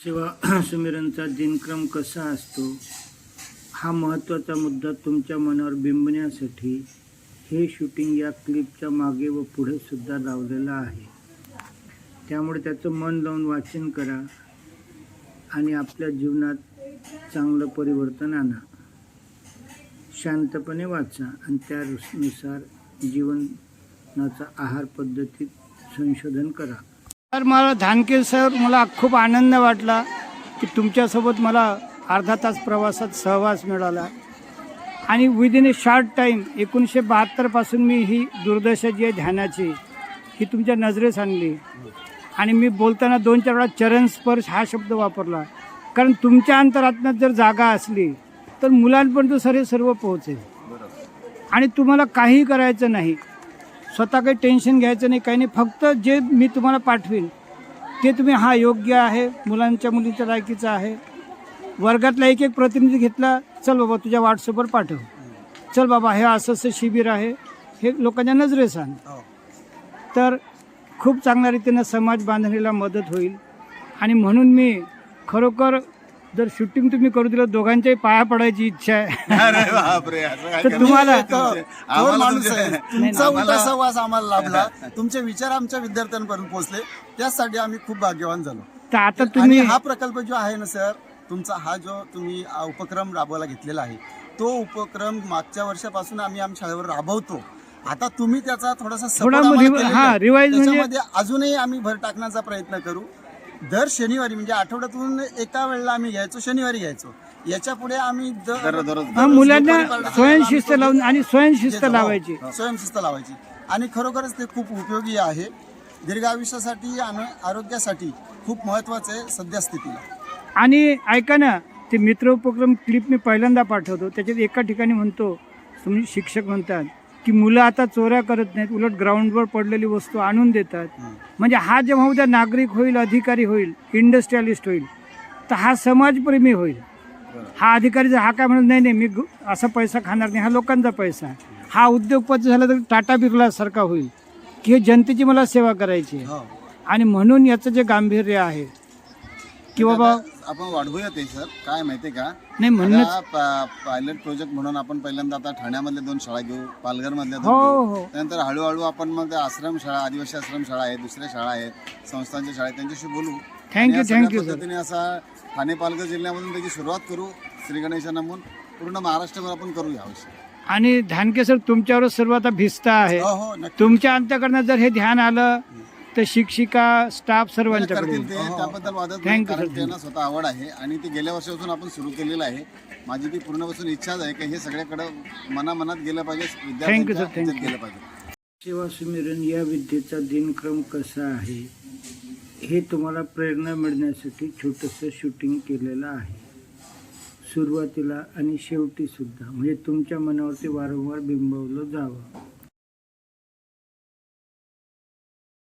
सेवा सुमिरनचा दिनक्रम कसा असतो हा महत्त्वाचा मुद्दा तुमच्या मनावर बिंबण्यासाठी हे शूटिंग या क्लिपच्या मागे व पुढे सुद्धा लावलेलं आहे. त्यामुळे त्याचं मन लावून वाचन करा आणि आपल्या जीवनात चांगलं परिवर्तन आणा. शांतपणे वाचा आणि त्यानुसार जीवनाचा आहार पद्धतीत संशोधन करा. तर मला धानके सर, मला खूप आनंद वाटला की तुमच्यासोबत मला अर्धा तास प्रवासात सहवास मिळाला आणि विदिन ए शॉर्ट टाईम 1972 पासून मी ही दुर्दशा जी आहे ध्यानाची ही तुमच्या नजरेस आणली. आणि मी बोलताना 2-4 वेळा चरण स्पर्श हा शब्द वापरला, कारण तुमच्या अंतरात्म्यात जर जागा असली तर मुलांपर्यंत सर्व पोहोचेल. आणि तुम्हाला काही करायचं नाही, स्वतः काही टेन्शन घ्यायचं नाही, काही नाही. फक्त जे मी तुम्हाला पाठवीन ते तुम्ही हा योग्य आहे, मुलांच्या मुलीच्या लायकीचा आहे. वर्गातला एक प्रतिनिधी घेतला, चल बाबा तुझ्या व्हॉट्सअपवर पाठव, चल बाबा हे असं शिबिर आहे, हे लोकांच्या नजरेस आण. तर खूप चांगल्या रीतीनं समाज बांधणीला मदत होईल. आणि म्हणून मी खरोखर जर शूटिंग तुम्ही करू दिलं, दोघांच्याही पाया पडायची इच्छा आहे. तर तुम्हाला तुमचा उलटा सहवास आम्हाला लाभला, तुमचे विचार आमच्या विद्यार्थ्यांपर्यंत पोहोचले, त्यासाठी आम्ही खूप भाग्यवान झालो. तर आता तुम्ही हा प्रकल्प जो आहे ना सर, तुमचा हा जो तुम्ही उपक्रम राबवायला घेतलेला आहे, तो उपक्रम मागच्या वर्षापासून आम्ही आमच्या शाळेवर राबवतो. आता तुम्ही त्याचा थोडासा रिवाइज त्याच्यामध्ये अजूनही आम्ही भर टाकण्याचा प्रयत्न करू. दर शनिवारी म्हणजे आठवड्यातून एका वेळेला आम्ही घ्यायचो, शनिवारी घ्यायचो. याच्या पुढे आम्ही मुलांना स्वयंशिस्त लावून आणि स्वयंशिस्त लावायची आणि खरोखरच ते खूप उपयोगी आहे. दीर्घ आयुष्यासाठी आणि आरोग्यासाठी खूप महत्वाचं आहे सद्यस्थितीला. आणि ऐका ना, ते मित्र उपक्रम क्लिप मी पहिल्यांदा पाठवतो, त्याच्यात एका ठिकाणी म्हणतो, तुम्ही शिक्षक म्हणतात की मुलं आता चोऱ्या करत नाहीत, उलट ग्राउंडवर पडलेली वस्तू आणून देतात. म्हणजे हा जेव्हा उद्या नागरिक होईल, अधिकारी होईल, इंडस्ट्रियलिस्ट होईल, तर हा समाजप्रेमी होईल. हा अधिकारी जर हा काय म्हणत नाही मी असा पैसा खाणार नाही, हा लोकांचा पैसा, हा उद्योगपती झाला तर टाटा बिर्ला सारखा होईल की हे जनतेची मला सेवा करायची आहे. आणि म्हणून याचं जे गांभीर्य आहे की बाबा आपण वाढवूया ते सर, काय माहितीये का, नाही म्हणून पायलट प्रोजेक्ट म्हणून आपण पहिल्यांदा आता ठाण्यामधल्या 2 शाळा घेऊ, पालघर मधल्या 2 हो. घेऊ. त्यानंतर हळूहळू आपण मग आश्रम शाळा, आदिवासी आश्रम शाळा आहेत, दुसऱ्या शाळा आहेत, संस्थांच्या शाळा आहेत, त्यांच्याशी बोलू. थँक्यू पद्धतीने असा ठाणे पालघर जिल्ह्यामधून त्याची सुरुवात करू. श्री गणेशांना म्हणून पूर्ण महाराष्ट्रभर आपण करू याविषयी. आणि धानके सर, तुमच्यावर सर्व आता भिस्त आहे. तुमच्या अंतःकरणात जर हे ध्यान आलं तर शिक्षिका, स्टाफ सर्वांच्याकडे. त्याबद्दल वादत नाही, कारण त्यांना स्वतः आवड आहे आणि ते गेल्या वर्षापासून आपण सुरू केलेलं आहे. माझी ती पूर्णपासून इच्छाच आहे की हे सगळ्याकडे मनामनात गेलं पाहिजे, विद्यार्थ्यांच्या गेलं पाहिजे. सेवा सुमिरन या विद्येचा दिनक्रम कसा आहे हे तुम्हाला प्रेरणा मिळण्यासाठी छोटंसं शूटिंग केलेलं आहे. सुरुवातीला आणि शेवटी सुद्धा, म्हणजे तुमच्या मनावरती वारंवार बिंबवलं जावं.